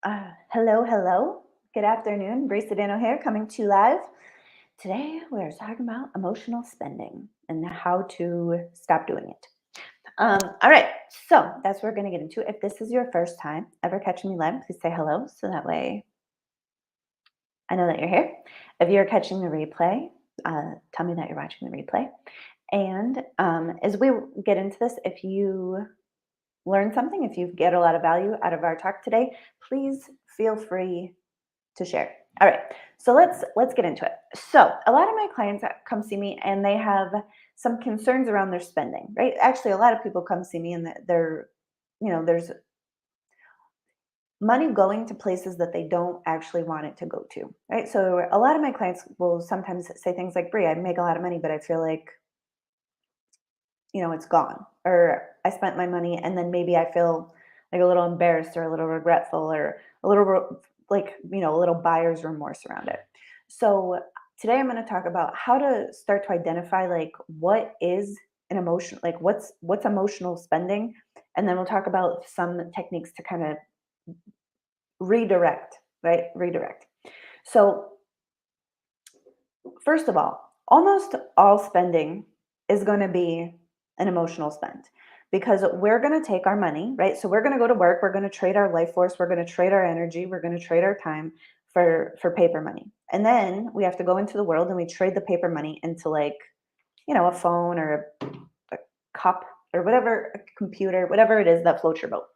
Hello. Good afternoon. Bree Sedano here, coming to you live. Today, we're talking about emotional spending and how to stop doing it. All right, so that's what we're going to get into. If this is your first time ever catching me live, please say hello so that way I know that you're here. If you're catching the replay, tell me that you're watching the replay. And as we get into this, if you learn something, if you get a lot of value out of our talk today, please feel free to share. All right, so let's get into it. So a lot of my clients that come see me and they have some concerns around their spending, right? Actually, a lot of people come see me and there's money going to places that they don't actually want it to go to, right? So a lot of my clients will sometimes say things like, "Brie, I make a lot of money, but I feel like it's gone, or I spent my money and then maybe I feel like a little embarrassed or a little regretful or a little a little buyer's remorse around it." So today I'm going to talk about how to start to identify like what is an emotion, like what's emotional spending, and then we'll talk about some techniques to kind of redirect, right? Redirect. So first of all, almost all spending is going to be an emotional spend because we're going to take our money, right? So we're going to go to work, we're going to trade our life force, we're going to trade our energy, we're going to trade our time for paper money. And then we have to go into the world and we trade the paper money into a phone or a cup or whatever, a computer, whatever it is that floats your boat,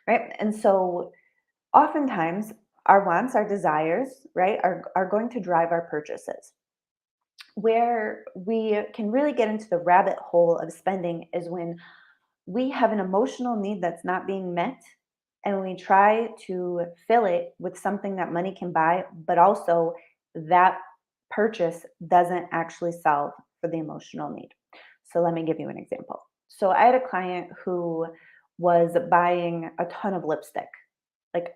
right? And so oftentimes our wants, our desires, right, are going to drive our purchases. Where we can really get into the rabbit hole of spending is when we have an emotional need that's not being met and we try to fill it with something that money can buy, but also that purchase doesn't actually solve for the emotional need. So let me give you an example. So I had a client who was buying a ton of lipstick, like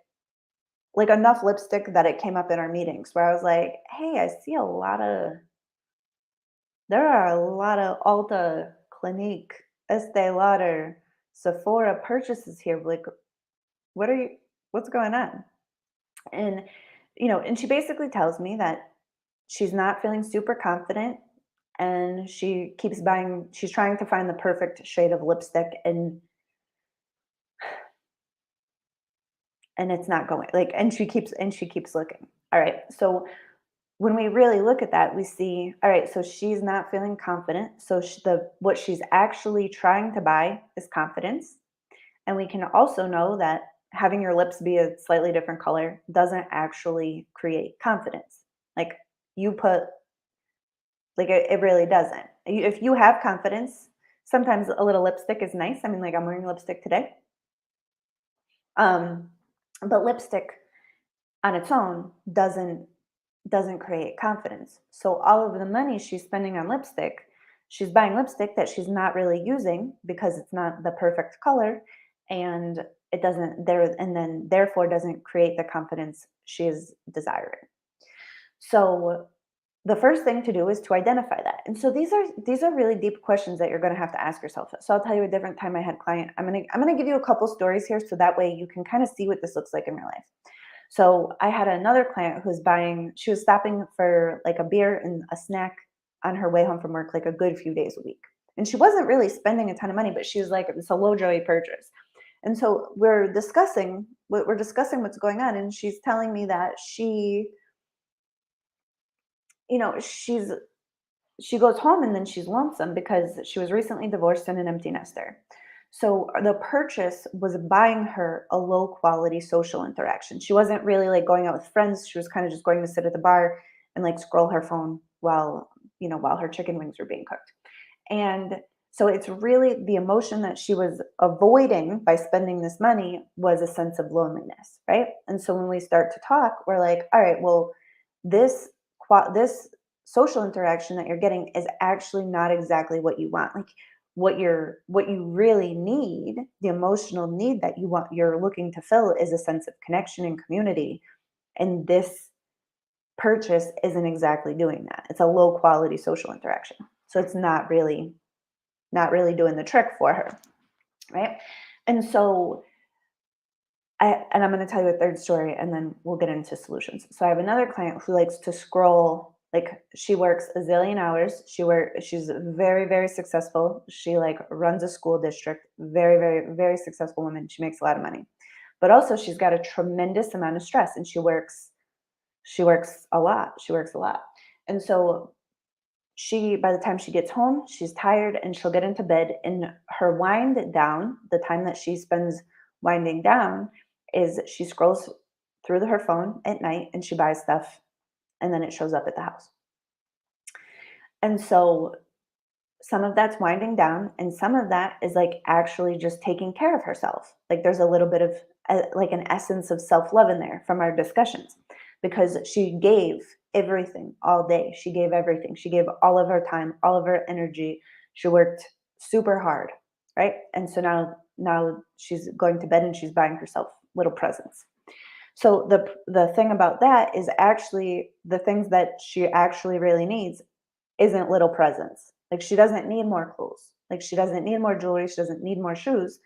enough lipstick that it came up in our meetings where I was like, "Hey, I see there are a lot of Ulta, Clinique, Estee Lauder, Sephora purchases here. Like, what are you? What's going on?" And and she basically tells me that she's not feeling super confident, and she keeps buying. She's trying to find the perfect shade of lipstick, and it's not going and she keeps looking. All right, so when we really look at that, we see, all right, so she's not feeling confident. So what she's actually trying to buy is confidence. And we can also know that having your lips be a slightly different color doesn't actually create confidence. Like you put, like it really doesn't. If you have confidence, sometimes a little lipstick is nice. I mean, like I'm wearing lipstick today. Um, but lipstick on its own doesn't create confidence. So all of the money she's spending on lipstick, she's buying lipstick that she's not really using because it's not the perfect color, and it doesn't there and then therefore doesn't create the confidence she is desiring. So the first thing to do is to identify that. And so these are really deep questions that you're going to have to ask yourself. So I'll tell you a different time I had client. I'm going to give you a couple stories here so that way you can kind of see what this looks like in real life. So I had another client she was stopping for like a beer and a snack on her way home from work, like a good few days a week. And she wasn't really spending a ton of money, but she was like, it's a low joy purchase. And so we're discussing what's going on. And she's telling me that you know, she's, she goes home and then she's lonesome because she was recently divorced and an empty nester. So the purchase was buying her a low quality social interaction. She wasn't really like going out with friends. She was kind of just going to sit at the bar and like scroll her phone while her chicken wings were being cooked. And so it's really the emotion that she was avoiding by spending this money was a sense of loneliness, right? And so when we start to talk, we're like, all right, well, this social interaction that you're getting is actually not exactly what you want. Like what you really need, the emotional need that you're looking to fill is a sense of connection and community. And this purchase isn't exactly doing that. It's a low quality social interaction. So it's not really doing the trick for her, right? And so and I'm going to tell you a third story and then we'll get into solutions. So I have another client who likes to scroll, like she works a zillion hours. She's very, very successful. She like runs a school district, very, very, very successful woman. She makes a lot of money. But also she's got a tremendous amount of stress and she works a lot. She works a lot. And so by the time she gets home, she's tired and she'll get into bed. And her wind down, the time that she spends winding down, is she scrolls through her phone at night and she buys stuff and then it shows up at the house. And so some of that's winding down and some of that is like actually just taking care of herself. Like there's a little bit of like an essence of self-love in there from our discussions because she gave everything all day. She gave everything. She gave all of her time, all of her energy. She worked super hard, right? And so now she's going to bed and she's buying herself little presents. So the thing about that is actually the things that she actually really needs isn't little presents. Like she doesn't need more clothes. Like she doesn't need more jewelry. She doesn't need more shoes.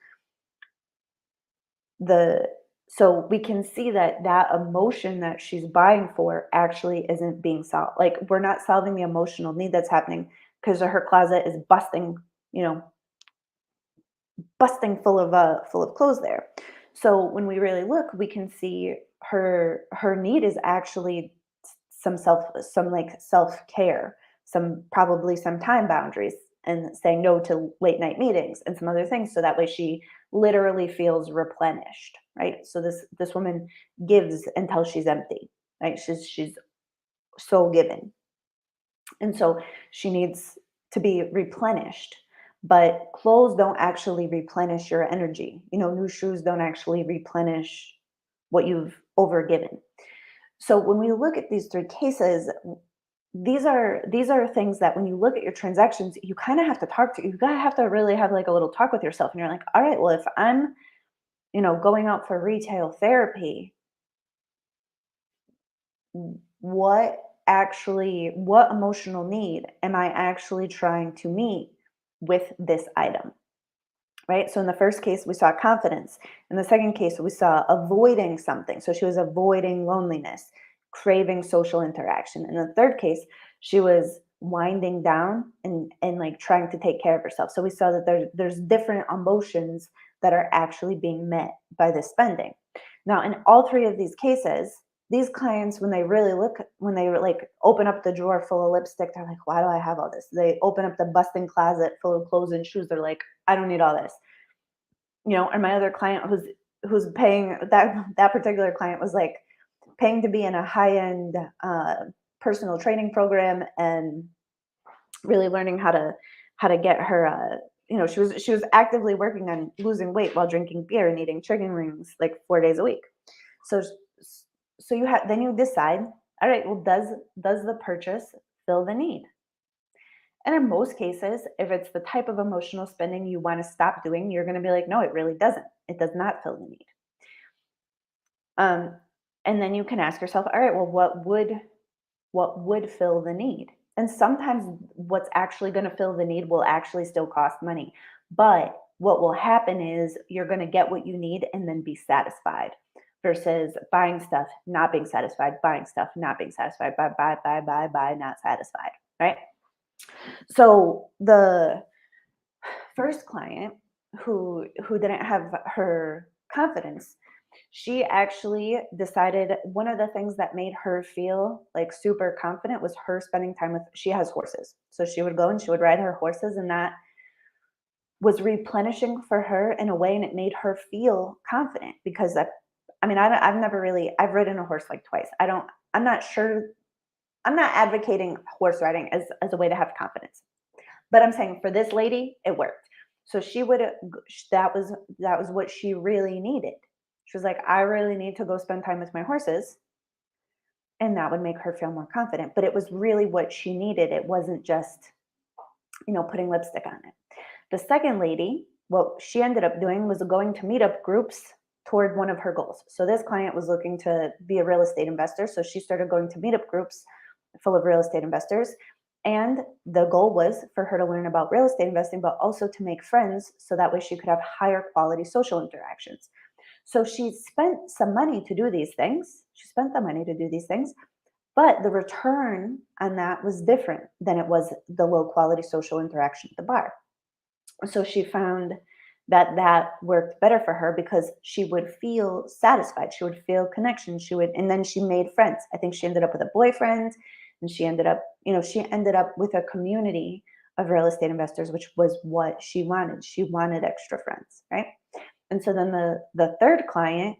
So we can see that that emotion that she's buying for actually isn't being solved. Like we're not solving the emotional need that's happening because her closet is you know, busting full of clothes there. So when we really look, we can see her need is actually some like self-care, probably some time boundaries and saying no to late night meetings and some other things so that way she literally feels replenished, right? So this woman gives until she's empty, right? She's so given. And so she needs to be replenished. But clothes don't actually replenish your energy. New shoes don't actually replenish what you've overgiven. So when we look at these three cases, these are things that when you look at your transactions, you kind of have to you gotta have to really have like a little talk with yourself. And you're like, all right, well, if I'm, going out for retail therapy, what emotional need am I actually trying to meet with this item? Right? So in the first case, we saw confidence. In the second case, we saw avoiding something. So she was avoiding loneliness, craving social interaction. In the third case, she was winding down and like trying to take care of herself. So we saw that there's different emotions that are actually being met by this spending. Now, in all three of these cases, these clients, when they like open up the drawer full of lipstick, they're like, why do I have all this? They open up the busting closet full of clothes and shoes. They're like, I don't need all this. And my other client who's paying, that particular client was like paying to be in a high-end personal training program and really learning how to get her she was actively working on losing weight while drinking beer and eating chicken wings like 4 days a week. So then you decide, all right, well, does the purchase fill the need? And in most cases, if it's the type of emotional spending you want to stop doing, you're going to be like, no, it really doesn't. It does not fill the need. Um, and then you can ask yourself, all right, well, what would fill the need? And sometimes what's actually going to fill the need will actually still cost money. But what will happen is you're going to get what you need and then be satisfied versus buying stuff, not being satisfied, buying stuff, not being satisfied, buy, not satisfied, right? So the first client who didn't have her confidence, she actually decided one of the things that made her feel like super confident was her spending time she has horses. So she would go and she would ride her horses, and that was replenishing for her in a way, and it made her feel confident because I've ridden a horse like twice. I'm not sure. I'm not advocating horse riding as a way to have confidence. But I'm saying for this lady, it worked. So that was what she really needed. She was like, I really need to go spend time with my horses. And that would make her feel more confident. But it was really what she needed. It wasn't just, putting lipstick on it. The second lady, what she ended up doing was going to meetup groups toward one of her goals. So this client was looking to be a real estate investor. So she started going to meetup groups full of real estate investors. And the goal was for her to learn about real estate investing, but also to make friends so that way she could have higher quality social interactions. So she spent some money to do these things. She spent the money to do these things, but the return on that was different than it was the low quality social interaction at the bar. So she found that that worked better for her because she would feel satisfied, she would feel connection, she would, and then she made friends. I think she ended up with a boyfriend, and she ended up, she ended up with a community of real estate investors, which was what she wanted. She wanted extra friends, right? And so then the third client,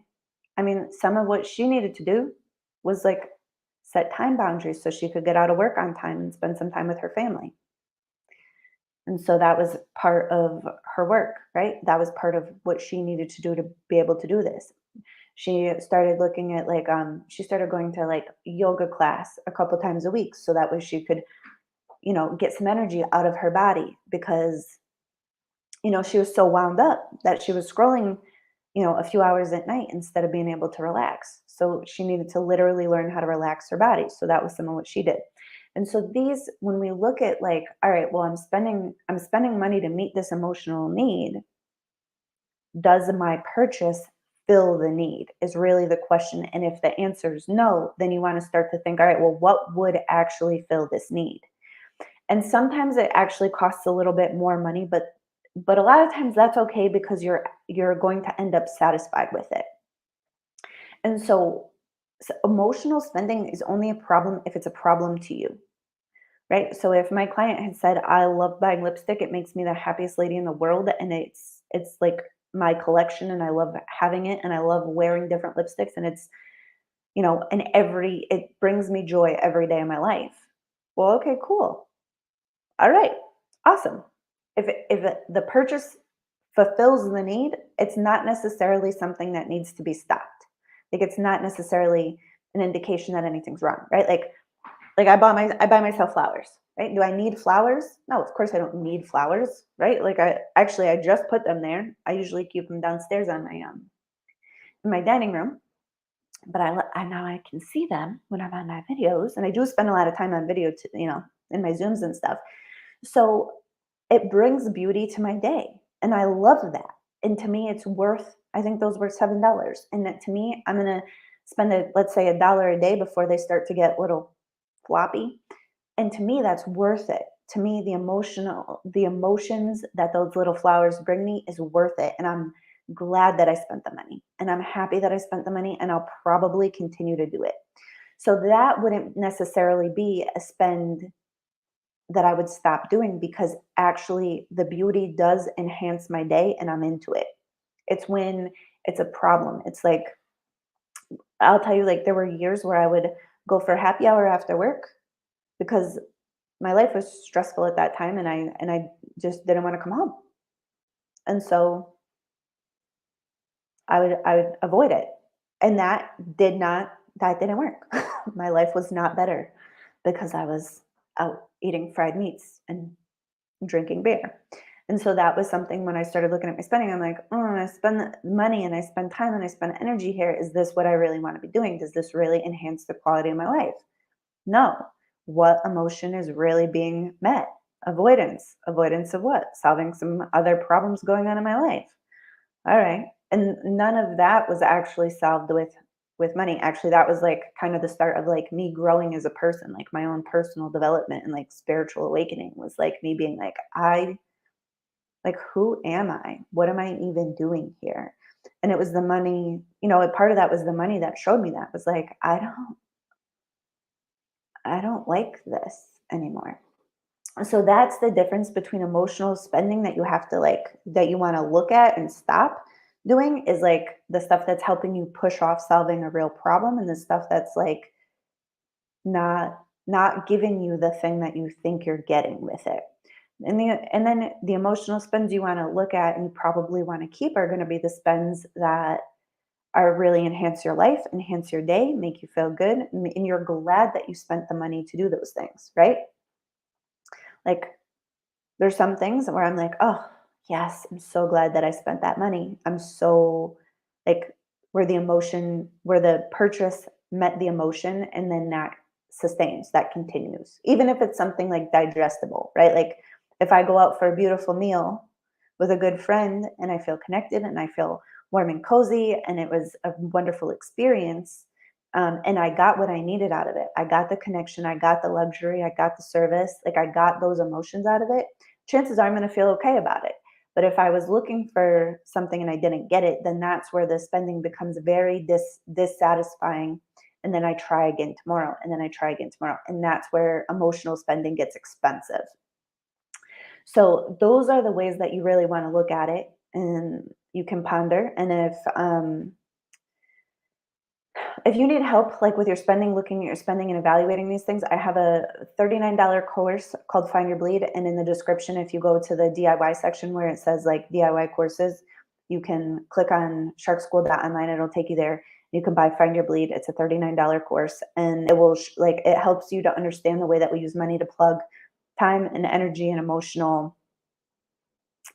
I mean, some of what she needed to do was like set time boundaries so she could get out of work on time and spend some time with her family. And so that was part of her work, right? That was part of what she needed to do to be able to do this. She started looking at like she started going to like yoga class a couple times a week so that way she could, get some energy out of her body because she was so wound up that she was scrolling, a few hours at night instead of being able to relax. So she needed to literally learn how to relax her body. So that was some of what she did. And so these, when we look at like, all right, well, I'm spending money to meet this emotional need. Does my purchase fill the need? Is really the question. And if the answer is no, then you want to start to think, all right, well, what would actually fill this need? And sometimes it actually costs a little bit more money, but a lot of times that's okay because you're going to end up satisfied with it. And so emotional spending is only a problem if it's a problem to you, right? So if my client had said, "I love buying lipstick, it makes me the happiest lady in the world, and it's like my collection, and I love having it, and I love wearing different lipsticks, and it's and it brings me joy every day of my life." Well, okay, cool. All right, awesome. The purchase fulfills the need, it's not necessarily something that needs to be stopped. Like it's not necessarily an indication that anything's wrong, right? Like I buy myself flowers, right? Do I need flowers? No, of course I don't need flowers, right? Like I just put them there. I usually keep them downstairs on my in my dining room, but I now I can see them when I'm on my videos, and I do spend a lot of time on video, in my Zooms and stuff. So it brings beauty to my day. And I love that. And to me, it's worth, I think those were $7. And that to me, I'm going to spend let's say $1 a day before they start to get little floppy. And to me, that's worth it. To me, the emotions that those little flowers bring me is worth it. And I'm glad that I spent the money. And I'm happy that I spent the money. And I'll probably continue to do it. So that wouldn't necessarily be a spend that I would stop doing because actually the beauty does enhance my day and I'm into it. It's when it's a problem. It's like, I'll tell you, like, there were years where I would go for happy hour after work because my life was stressful at that time and I just didn't want to come home. And so I would avoid it. And that didn't work. My life was not better because I was out eating fried meats and drinking beer. And so that was something when I started looking at my spending, I'm like, oh, I spend money and I spend time and I spend energy here. Is this what I really want to be doing? Does this really enhance the quality of my life? No. What emotion is really being met? Avoidance. Avoidance of what? Solving some other problems going on in my life. All right. And none of that was actually solved with money. Actually, that was like kind of the start of like me growing as a person, like my own personal development and like spiritual awakening was like me being like, who am I? What am I even doing here? And it was the money, a part of that was the money that showed me that was like, I don't like this anymore. So that's the difference between emotional spending that you have to that you want to look at and stop doing is like the stuff that's helping you push off solving a real problem and the stuff that's like not giving you the thing that you think you're getting with it. And then the emotional spends you want to look at and you probably want to keep are going to be the spends that are really enhance your life, enhance your day, make you feel good, and you're glad that you spent the money to do those things, right? Like there's some things where I'm like, oh, yes, I'm so glad that I spent that money. I'm so like where the purchase met the emotion and then that sustains, that continues. Even if it's something like digestible, right? Like if I go out for a beautiful meal with a good friend and I feel connected and I feel warm and cozy, and it was a wonderful experience. And I got what I needed out of it. I got the connection, I got the luxury, I got the service, like I got those emotions out of it. Chances are I'm going to feel okay about it. But if I was looking for something and I didn't get it, then that's where the spending becomes very dissatisfying. And then I try again tomorrow, and then I try again tomorrow. And that's where emotional spending gets expensive. So those are the ways that you really want to look at it, and you can ponder. And if you need help, like with your spending, looking at your spending and evaluating these things, I have a $39 course called Find Your Bleed. And in the description, if you go to the DIY section where it says like DIY courses, you can click on sharkschool.online. It'll take you there. You can buy Find Your Bleed. It's a $39 course, and it will like it helps you to understand the way that we use money to plug time and energy and emotional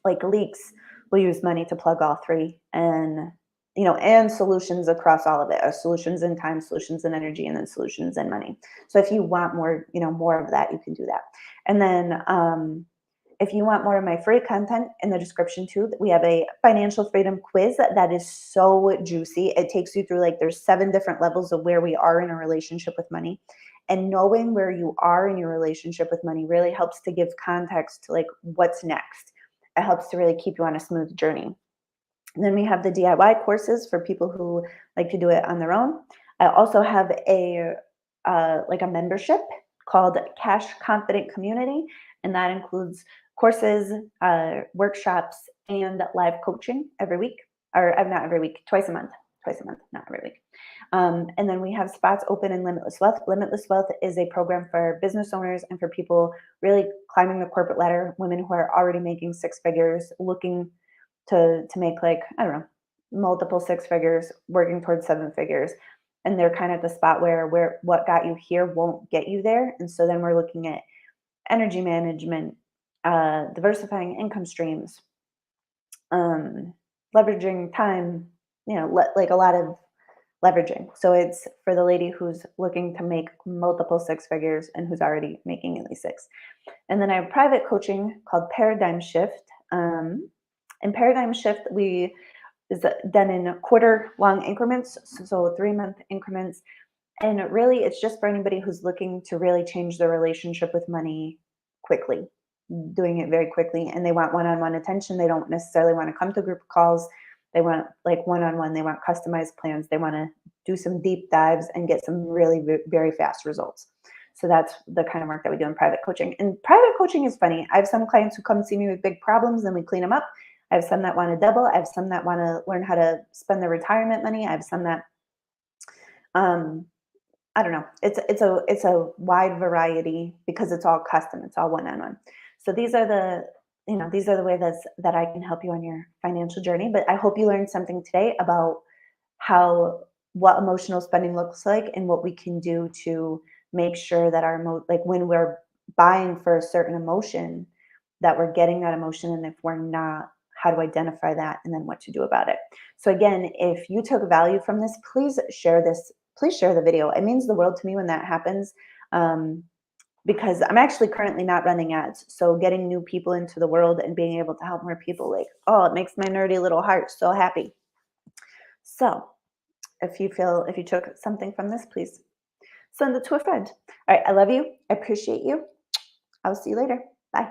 like leaks. We'll use money to plug all three, and and solutions across all of it, solutions in time, solutions in energy, and then solutions in money. So if you want more, more of that, you can do that. And then if you want more of my free content, in the description too, we have a financial freedom quiz that is so juicy. It takes you through like there's 7 different levels of where we are in a relationship with money. And knowing where you are in your relationship with money really helps to give context to like what's next. It helps to really keep you on a smooth journey. And then we have the DIY courses for people who like to do it on their own. I also have a like a membership called Cash Confident Community, and that includes courses, workshops, and live coaching every week, or not every week, twice a month, not every week. And then we have spots open in Limitless Wealth. Limitless Wealth is a program for business owners and for people really climbing the corporate ladder, women who are already making 6 figures, looking to make like, I don't know, multiple 6 figures, working towards 7 figures. And they're kind of the spot where what got you here won't get you there. And so then we're looking at energy management, diversifying income streams, leveraging time, like a lot of leveraging. So it's for the lady who's looking to make multiple 6 figures and who's already making at least 6. And then I have private coaching called Paradigm Shift. In Paradigm Shift, we is done in quarter long increments, so 3-month increments. And really, it's just for anybody who's looking to really change their relationship with money quickly, doing it very quickly. And they want one on one attention. They don't necessarily want to come to group calls. They want like one on one. They want customized plans. They want to do some deep dives and get some really very fast results. So that's the kind of work that we do in private coaching. And private coaching is funny. I have some clients who come see me with big problems and we clean them up. I have some that want to double. I have some that want to learn how to spend their retirement money. I have some that um, I don't know. It's a wide variety because it's all custom. It's all one on one. So these are the ways that I can help you on your financial journey. But I hope you learned something today about how what emotional spending looks like and what we can do to make sure that like when we're buying for a certain emotion, that we're getting that emotion, and if we're not, how to identify that and then what to do about it. So again, if you took value from this, please share the video. It means the world to me when that happens, because I'm actually currently not running ads. So getting new people into the world and being able to help more people, like, oh, it makes my nerdy little heart so happy. So if you took something from this, please send it to a friend. All right. I love you. I appreciate you. I'll see you later. Bye.